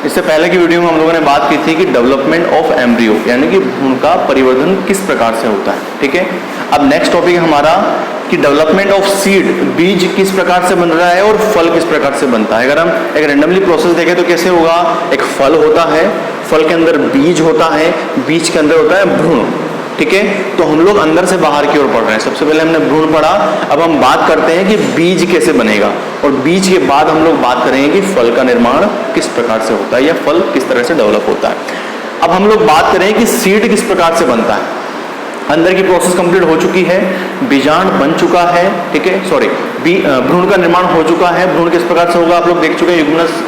इससे पहले की वीडियो में हम लोगों ने बात की थी कि डेवलपमेंट ऑफ एम्ब्रियो, यानी कि भ्रूण का परिवर्धन किस प्रकार से होता है। ठीक है, अब नेक्स्ट टॉपिक हमारा कि डेवलपमेंट ऑफ सीड, बीज किस प्रकार से बन रहा है और फल किस प्रकार से बनता है। अगर हम एक रैंडमली प्रोसेस देखें तो कैसे होगा, एक फल होता है, फल के अंदर बीज होता है, बीज के अंदर होता है भ्रूण। ठीक है, तो हम लोग अंदर से बाहर की ओर पढ़ रहे हैं। सबसे पहले हमने भ्रूण पढ़ा, अब हम बात करते हैं कि बीज कैसे बनेगा, और बीज के बाद हम लोग बात करेंगे कि फल का निर्माण किस प्रकार से होता है या फल किस तरह से डेवलप होता है। अब हम लोग बात करें कि सीड किस प्रकार से बनता है। अंदर की प्रोसेस कंप्लीट हो चुकी है, बीजांड बन चुका है, ठीक है, सॉरी भ्रूण का निर्माण हो चुका है। भ्रूण किस प्रकार से होगा आप लोग देख चुके हैं,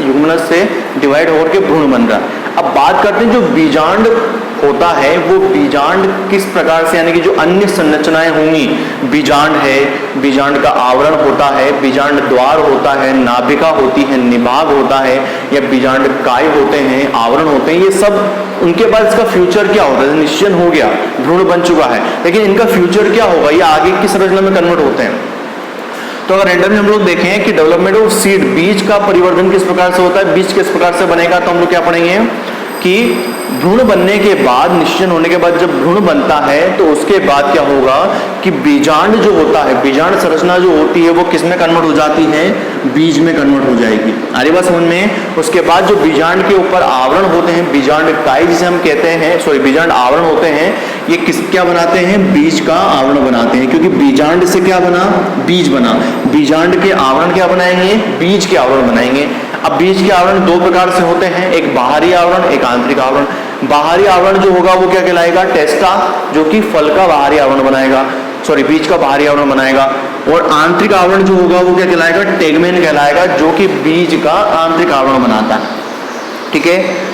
युग्मनज से डिवाइड होकर के भ्रूण बन रहा है। अब बात करते हैं जो बीजांड होता है, वो बीजांड किस प्रकार से, यानी कि जो अन्य संरचनाएं होंगी, बीजांड है, बीजांड का आवरण होता है, बीजांड द्वार होता है, नाभिका होती है, निभाग होता है, या बीजांड काय होते हैं, आवरण होते हैं, ये सब उनके बाद इसका फ्यूचर क्या होता है, निश्चय हो गया, भ्रूण बन चुका है, लेकिन इनका फ्यूचर क्या होगा, ये आगे की संरचना में कन्वर्ट होते हैं। तो अगर रैंडमली हम लोग देखें कि डेवलपमेंट ऑफ सीड, बीज का परिवर्धन किस प्रकार से होता है, बीज किस प्रकार से बनेगा, तो हम लोग क्या पढ़ेंगे कि भ्रूण बनने के बाद, निश्चय होने के बाद जब भ्रूण बनता है तो उसके बाद क्या होगा कि बीजांड जो होता है, बीजांड संरचना जो होती है वो किस में कन्वर्ट हो जाती है, बीज में कन्वर्ट हो जाएगी। आगे बात समझ में। उसके बाद जो बीजांड के ऊपर आवरण होते हैं, बीजांड काय जिसे हम कहते हैं, सॉरी बीजांड आवरण होते हैं, ये किस क्या बनाते हैं, बीज का आवरण बनाते हैं, क्योंकि बीजांड से क्या बना, बीज बना। बीजांड के आवरण क्या बनाएंगे, बीज के आवरण बनाएंगे। अब बीज के आवरण दो प्रकार से होते हैं, एक बाहरी आवरण, एक आंतरिक आवरण। बाहरी आवरण जो होगा वो क्या कहलाएगा, टेस्टा, जो कि फल का बाहरी आवरण बनाएगा, सॉरी बीज का बाहरी आवरण बनाएगा। और आंतरिक आवरण जो होगा वो क्या कहलाएगा, टेगमेन कहलाएगा, जो कि बीज का आंतरिक आवरण बनाता है। ठीक है,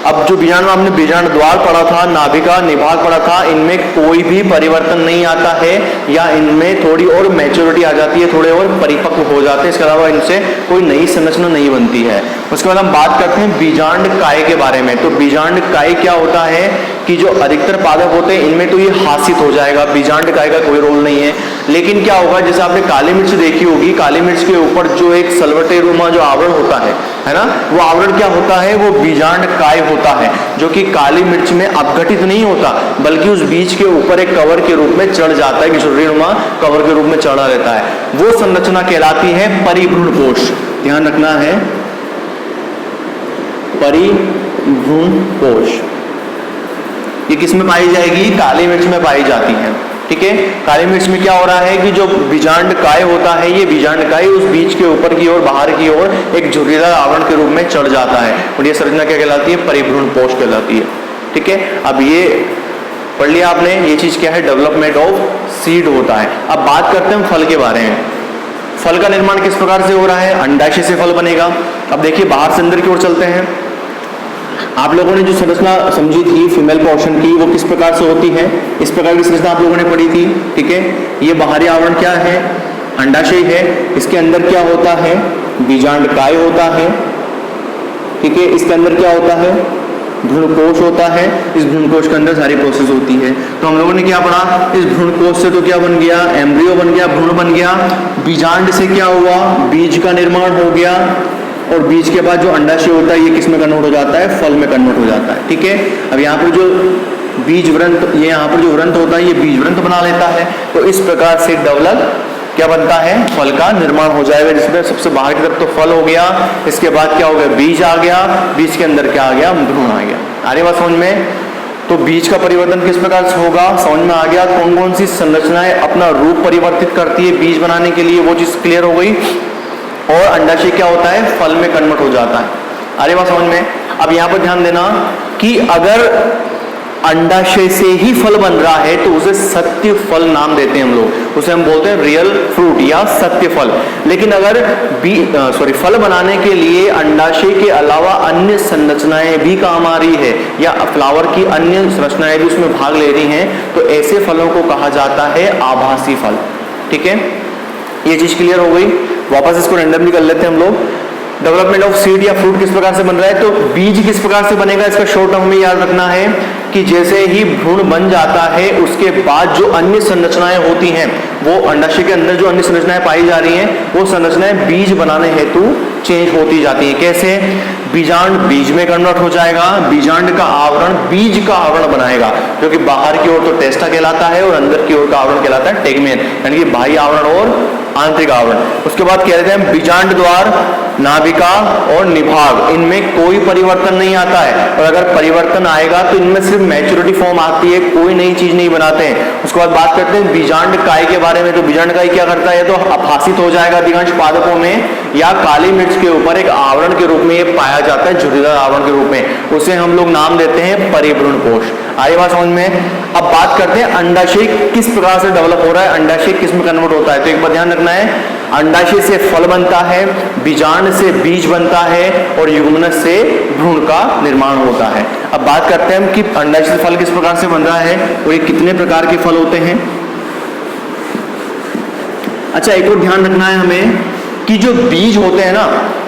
अब जो बीजांड में हमने बीजांड द्वार पढ़ा था, नाभिका, निभाग पढ़ा था, इनमें कोई भी परिवर्तन नहीं आता है, या इनमें थोड़ी और मैच्योरिटी आ जाती है, थोड़े और परिपक्व हो जाते हैं, इसके अलावा इनसे कोई नई संरचना नहीं बनती है। उसके बाद हम बात करते हैं बीजांड काय के बारे में। तो बीजांड काय क्या होता है कि जो अधिकतर पादप होते हैं इनमें तो ये हासित हो जाएगा, बीजांड काय का कोई रोल नहीं है। लेकिन क्या होगा, जैसे आपने काली मिर्च देखी होगी, काली मिर्च के ऊपर जो एक सलवटेनुमा जो आवरण होता है ना, वो आवरण क्या होता है, वो बीजांड काय होता है, जो कि काली मिर्च में अपघटित नहीं होता, बल्कि उस बीज के ऊपर एक कवर के रूप में चढ़ जाता है, किशोरीनुमा कवर के रूप में चढ़ा रहता है। वो संरचना कहलाती है परिभ्रूणकोश। ध्यान रखना है, परिभ्रूणकोश। ये किस में पाई जाएगी, काली मिर्च में पाई जाती है। ठीक है, काली मिर्च में क्या हो रहा है कि जो बीजांड काय होता है, ये बीजांड काय उस बीज के ऊपर की ओर, बाहर की ओर एक झुर्रीदार आवरण के रूप में चढ़ जाता है, और ये संरचना क्या कहलाती है, परिभ्रूणकोश कहलाती है। ठीक है, अब ये पढ़ लिया आपने, ये चीज क्या है, डेवलपमेंट ऑफ सीड होता है। अब बात करते हैं फल के बारे में। फल का निर्माण किस प्रकार से हो रहा है, अंडाशय से फल बनेगा। अब देखिए बाहर से अंदर की ओर चलते हैं। आप लोगों ने जो संरचना समझी थी फीमेल पोर्शन की, वो किस प्रकार से होती है, इस प्रकार की संरचना आप लोगों ने पढ़ी थी। ठीक है, ये बाहरी आवरण क्या है, अंडाशय है, इसके अंदर क्या होता है, बीजांड काय होता है। ठीक है, इसके अंदर क्या होता है, भ्रूणकोश होता है, इस भ्रूणकोश के अंदर सारी प्रोसेस होती है। तो हम लोगों ने क्या पढ़ा, इस भ्रूणकोश से तो क्या बन गया, एम्ब्रियो बन गया, भ्रूण बन गया। बीजांड से क्या हुआ, बीज का निर्माण हो गया, और बीज के बाद जो अंडाशय होता है ये किस में कन्वर्ट हो जाता है, फल में कन्वर्ट हो जाता है। ठीक है, अब यहाँ पर जो बीज व्रंत, ये यहाँ पर जो व्रंत होता है ये बीज व्रंत बना लेता है। तो इस प्रकार से डेवलप क्या बनता है, फल का निर्माण हो जाएगा, जिसमें सबसे बाहर की तरफ तो फल हो गया, इसके बाद क्या हो गया, बीज आ गया, बीज के अंदर क्या आ गया, भ्रूण आ गया। आ रही बात समझ में। तो बीज का परिवर्तन किस प्रकार से होगा, समझ में आ गया। कौन कौन सी संरचनाएं अपना रूप परिवर्तित करती है बीज बनाने के लिए, वो चीज क्लियर हो गई। और अंडाशय क्या होता है, फल में कन्वर्ट हो जाता है। अरे बात समझ में। अब यहाँ पर ध्यान देना कि अगर अंडाशय से ही फल बन रहा है तो उसे सत्य फल नाम देते हैं हम लोग, उसे हम बोलते हैं रियल फ्रूट या सत्य फल। लेकिन अगर फल बनाने के लिए अंडाशय के अलावा अन्य संरचनाएं भी काम आ रही है, या फ्लावर की अन्य संरचनाएं भी उसमें भाग ले रही हैं, तो ऐसे फलों को कहा जाता है आभासी फल। ठीक है, ये चीज क्लियर हो गई। वापस इसको रैंडमली कर लेते हैं हम लोग। डेवलपमेंट ऑफ सीड या फ्रूट किस प्रकार से बन रहा है, तो बीज किस प्रकार से बनेगा, इसका शॉर्ट टर्म में याद रखना है कि जैसे ही भ्रूण बन जाता है उसके बाद जो अन्य संरचनाएं होती हैं, वो अंडाशय के अंदर जो अन्य संरचनाएं पाई जा रही हैं, वो संरचनाएं बीज बनाने हेतु चेंज होती जाती हैं। कैसे, बीजांड बीज में कन्वर्ट हो जाएगा, बीजांड का आवरण बीज का आवरण बनाएगा, जो कि बाहर की ओर तो टेस्टा कहलाता है और अंदर की ओर का आवरण कहलाता है टेगमेन, यानी कि बाह्य आवरण और आंतरिक आवरण। उसके बाद कह रहे थे हम बीजांड द्वार, नाभिका और निभाग, इनमें कोई परिवर्तन नहीं आता है, और अगर परिवर्तन आएगा तो इनमें सिर्फ मैच्योरिटी फॉर्म आती है, कोई नई चीज नहीं बनाते हैं। उसके बाद बात करते हैं बीजांड काय के बारे में। तो बीजांड काय क्या करता है, तो अभासित हो जाएगा अधिकांश पादपों में, या काली मिर्च के ऊपर एक आवरण के रूप में ये पाया जाता है, झुर्रीदार आवरण के रूप में, उसे हम लोग नाम देते हैं परिभ्रूणकोश। आई बात समझ में। अब बात करते हैं अंडाशय किस प्रकार से डेवलप हो रहा है, अंडाशय किस में कन्वर्ट होता है। तो एक बात ध्यान रखना है, अंडाशय से फल बनता है, बीजांड से बीज बनता है और युग्मनज से भ्रूण का निर्माण होता है। अब बात करते हैं कि अंडाशय से फल किस प्रकार से बन रहा है और ये कितने प्रकार के फल होते हैं। अच्छा, एक और ध्यान रखना है हमें कि जो बीज होते हैं ना,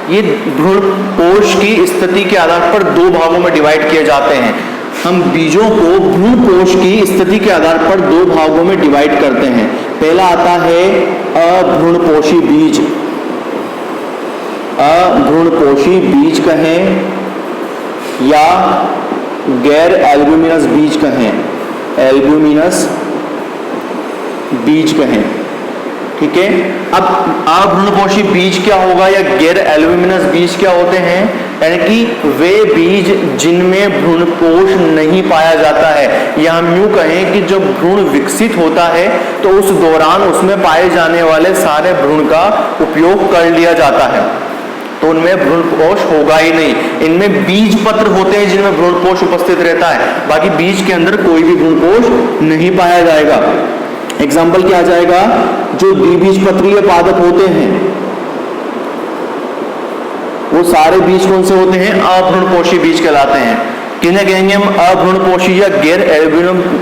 ये भ्रूण कोश की स्थिति के आधार पर दो भागों में डिवाइड किए जाते हैं। हम बीजों को भ्रूण कोश की स्थिति के आधार पर दो भागों में डिवाइड करते हैं। पहला आता है अभ्रूणपोषी बीज, अभ्रूणपोषी बीज कहें या गैर एल्ब्यूमिनस बीज कहें, एल्ब्यूमिनस बीज कहें, ठीक है। अब अभ्रूणपोषी बीज क्या होगा या गैर एल्ब्यूमिनस बीज क्या होते हैं, यानी कि वे बीज जिनमें भ्रूणपोष नहीं पाया जाता है, या हम यूं कहें कि जब भ्रूण विकसित होता है तो उस दौरान उसमें पाए जाने वाले सारे भ्रूण का उपयोग कर लिया जाता है, तो उनमें भ्रूणपोष होगा ही नहीं। इनमें बीज पत्र होते हैं जिनमें भ्रूणपोष उपस्थित रहता है, बाकी बीज के अंदर कोई भी भ्रूणपोष नहीं पाया जाएगा। एग्जाम्पल क्या आ जाएगा, जो द्विबीजपत्रीय पादप होते हैं वो सारे बीज कौन से होते हैं, अभ्रूणपोषी बीज कहलाते हैं। किन्हें कहेंगे हम अभ्रूणपोषी या गैर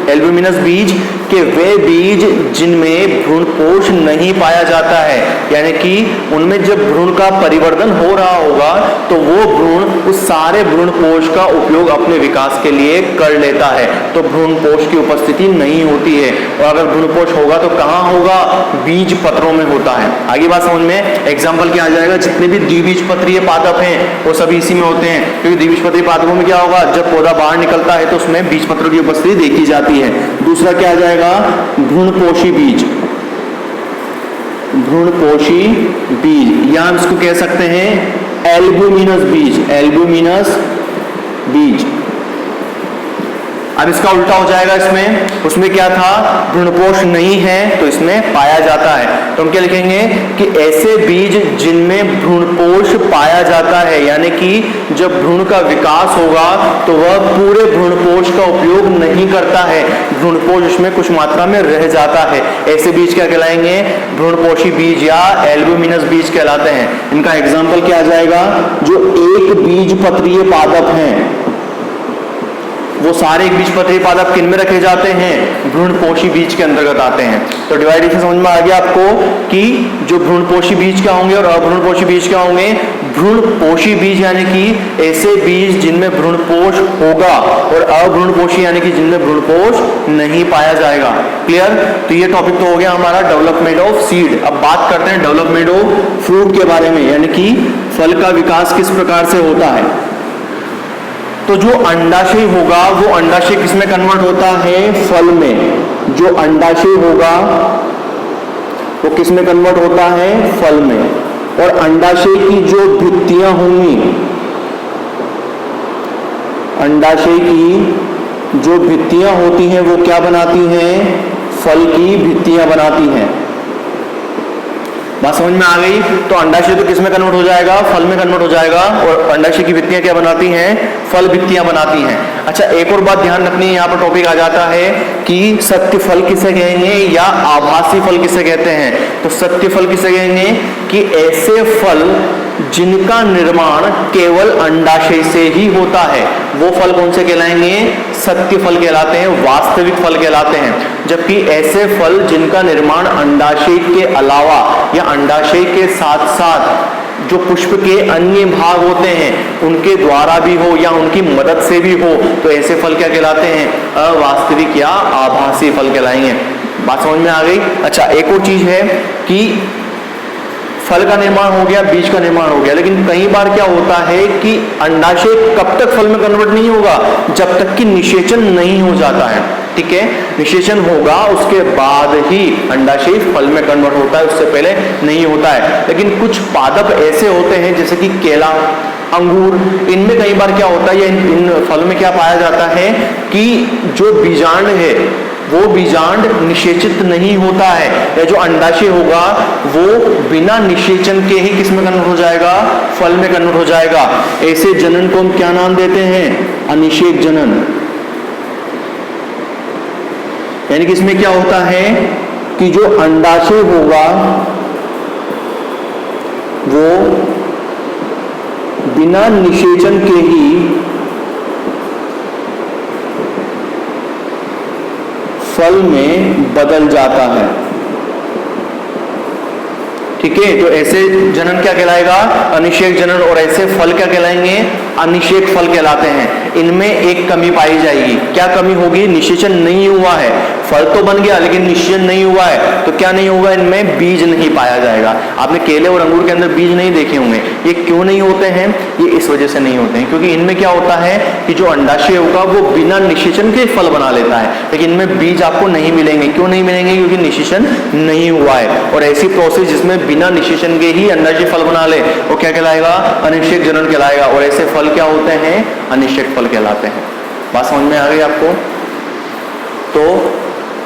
एल्ब्यूमिनस बीज, के वे बीज जिनमें भ्रूणपोष नहीं पाया जाता है, यानी कि उनमें जब भ्रूण का परिवर्तन हो रहा होगा तो वो भ्रूण उस सारे भ्रूणपोष का उपयोग अपने विकास के लिए कर लेता है, तो भ्रूणपोष की उपस्थिति नहीं होती है। और अगर भ्रूणपोष होगा तो कहाँ होगा, बीज पत्रों में होता है। आगे बात समझ में। एग्जाम्पल क्या आ जाएगा, जितने भी द्विबीजपत्रीय पादप हैं वो सभी इसी में होते हैं, क्योंकि द्विबीजपत्रीय पादपों में क्या होगा, जब पौधा बाहर निकलता है तो उसमें बीज पत्रों की उपस्थिति देखी जाती है। दूसरा क्या आ जाएगा, भ्रूणपोषी बीज, भ्रूणपोषी बीज, या हम इसको कह सकते हैं एल्ब्यूमिनस बीज, एल्ब्यूमिनस बीज। अब इसका उल्टा हो जाएगा, इसमें उसमें क्या था, भ्रूणपोष नहीं है तो इसमें पाया जाता है, तो हम क्या लिखेंगे कि ऐसे बीज जिनमें भ्रूणपोष पाया जाता है, यानी कि जब भ्रूण का विकास होगा तो वह पूरे भ्रूणपोष का उपयोग नहीं करता है, भ्रूणपोष उसमें कुछ मात्रा में रह जाता है, ऐसे बीज क्या कहलाएंगे, भ्रूणपोषी बीज या एल्ब्यूमिनस बीज कहलाते हैं। इनका एग्जाम्पल क्या आ जाएगा, जो एक बीजपत्रीय पादप हैं वो सारे एक बीजपत्रीय पादप किन में रखे जाते हैं, भ्रूणपोषी बीज के अंतर्गत आते हैं। तो डिवाइडेशन समझ में आ गया आपको कि जो भ्रूणपोषी बीज क्या होंगे और अभ्रूणपोषी बीज क्या होंगे। भ्रूणपोषी बीज यानी कि ऐसे बीज जिनमें भ्रूणपोष होगा, और अभ्रूणपोषी यानी कि जिनमें भ्रूणपोष नहीं पाया जाएगा। क्लियर। तो ये टॉपिक तो हो गया हमारा डेवलपमेंट ऑफ सीड। अब बात करते हैं डेवलपमेंट ऑफ फ्रूट के बारे में, यानी कि फल का विकास किस प्रकार से होता है। तो जो अंडाशय होगा वो अंडाशय किस में कन्वर्ट होता है, फल में। जो अंडाशय होगा वो किस में कन्वर्ट होता है, फल में। और अंडाशय की जो भित्तियां होंगी, अंडाशय की जो भित्तियां होती हैं वो क्या बनाती हैं, फल की भित्तियां बनाती हैं। बात समझ में आ गई। तो अंडाशय तो किस में कन्वर्ट हो जाएगा, फल में कन्वर्ट हो जाएगा, और अंडाशय की भित्तियां क्या बनाती हैं, फल भित्तियां बनाती हैं। अच्छा, एक और बात ध्यान रखनी है, यहाँ पर टॉपिक आ जाता है कि सत्य फल किसे कहेंगे या आभासी फल किसे कहते हैं। तो सत्य फल किसे कहेंगे कि ऐसे फल जिनका निर्माण केवल अंडाशय से ही होता है, वो फल कौन से कहलाएंगे, सत्य फल कहलाते हैं, वास्तविक फल कहलाते हैं। जबकि ऐसे फल जिनका निर्माण अंडाशय के अलावा या अंडाशय के साथ साथ जो पुष्प के अन्य भाग होते हैं उनके द्वारा भी हो या उनकी मदद से भी हो, तो ऐसे फल क्या कहलाते हैं, अवास्तविक या आभासी फल कहलाएंगे। बात समझ में आ गई। अच्छा, एक और चीज है कि फल का निर्माण हो गया, बीज का निर्माण हो गया। लेकिन कई बार क्या होता है कि अंडाशय कब तक फल में कन्वर्ट नहीं होगा, जब तक कि निषेचन नहीं हो जाता है। ठीक है, निषेचन होगा उसके बाद ही अंडाशय फल में कन्वर्ट होता है, उससे पहले नहीं होता है। लेकिन कुछ पादप ऐसे होते हैं जैसे कि केला, अंगूर, इनमें कई बार क्या होता है, इन फल में क्या पाया जाता है कि जो बीजांड है वो बीजांड निषेचित नहीं होता है, या जो अंडाशय होगा वो बिना निषेचन के ही किस में कन्वर्ट हो जाएगा, फल में कन्वर्ट हो जाएगा। ऐसे जनन को हम क्या नाम देते हैं, अनिषेक जनन। यानी कि इसमें क्या होता है कि जो अंडाशय होगा वो बिना निषेचन के ही फल में बदल जाता है। ठीक है, तो ऐसे जनन क्या कहलाएगा, अनिषेक जनन। और ऐसे फल क्या कहलाएंगे, अनिषेक फल कहलाते हैं। इनमें एक कमी पाई जाएगी। क्या कमी होगी, निषेचन नहीं हुआ है, फल तो बन गया लेकिन निषेचन नहीं हुआ है, तो क्या नहीं होगा, इनमें बीज नहीं पाया जाएगा। आपने केले और अंगूर के अंदर बीज नहीं देखे होंगे। ये क्यों नहीं होते हैं, ये इस वजह से नहीं होते हैं क्योंकि इनमें क्या होता है कि जो अंडाशय होगा वो बिना निषेचन के फल बना लेता है, लेकिन इनमें बीज आपको नहीं मिलेंगे। क्यों नहीं मिलेंगे, क्योंकि निषेचन नहीं हुआ है। और ऐसी प्रोसेस जिसमें बिना निषेचन के ही अंडाशय फल बना ले वो क्या कहलाएगा, अनिषेक जनन कहलाएगा। और ऐसे फल क्या होते हैं, अनिषेक फल कहलाते हैं। बात समझ में आ गई आपको? तो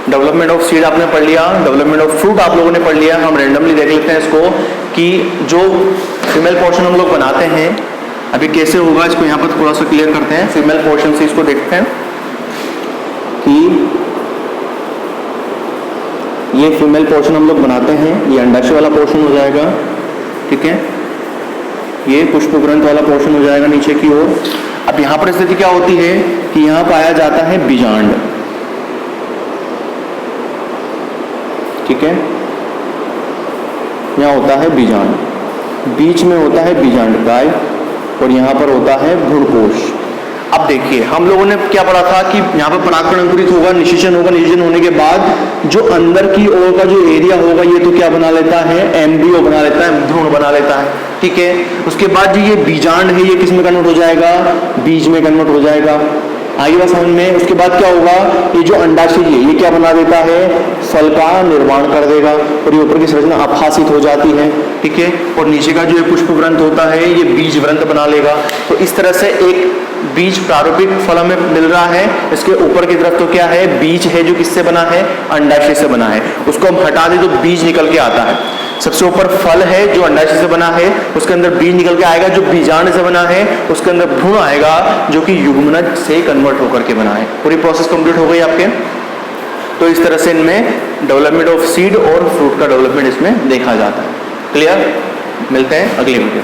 डेवलपमेंट ऑफ सीड आपने पढ़ लिया, डेवलपमेंट ऑफ फ्रूट आप लोगों ने पढ़ लिया। हम रैंडमली देख लेते हैं इसको कि जो फीमेल पोर्शन हम लोग बनाते हैं अभी कैसे होगा, इसको यहाँ पर थोड़ा सा क्लियर करते हैं। फीमेल पोर्शन से इसको देखते हैं कि ये फीमेल पोर्शन हम लोग बनाते हैं, ये अंडाशय वाला पोर्शन हो जाएगा। ठीक है, ये पुष्प ग्रंथ वाला पोर्शन हो जाएगा नीचे की ओर। अब यहां पर स्थिति क्या होती है कि यहां पाया जाता है बीजांड। ठीक है, यहां होता है बीजांड, बीच में होता है बीजांडकाय और यहां पर होता है भ्रूणकोश। अब देखिए हम लोगों ने क्या पढ़ा था कि यहाँ पर परागकण अंकुरित होगा, निषेचन होगा, निषेचन होने के बाद जो अंदर की ओर का जो एरिया होगा ये तो क्या बना लेता है, एम्ब्रियो बना लेता है, भ्रूण बना लेता है। ठीक है, उसके बाद जो ये बीजांड है ये किस में कन्वर्ट हो जाएगा, बीज में कन्वर्ट हो जाएगा। आगे बात समझ में। उसके बाद क्या होगा, ये जो अंडाशय है ये क्या बना देता है, फल का निर्माण कर देगा और ये ऊपर की संरचना अपहासित हो जाती है। ठीक है, और नीचे का जो पुष्प व्रंत होता है ये बीज व्रंत बना लेगा। तो इस तरह से एक बीज प्रारूपिक फल हमें मिल रहा है। इसके ऊपर की तरफ तो क्या है, बीज है जो किससे बना है, अंडाशय से बना है। उसको हम हटा दें तो बीज निकल के आता है। सबसे ऊपर फल है जो अंडाशय से बना है, उसके अंदर बीज निकल के आएगा जो बीजांड से बना है, उसके अंदर भ्रूण आएगा जो कि युग्मनज से कन्वर्ट होकर के बना है। पूरी प्रोसेस कंप्लीट हो गई आपके। तो इस तरह से इनमें डेवलपमेंट ऑफ सीड और फ्रूट का डेवलपमेंट इसमें देखा जाता है। क्लियर? मिलते हैं अगली वीडियो।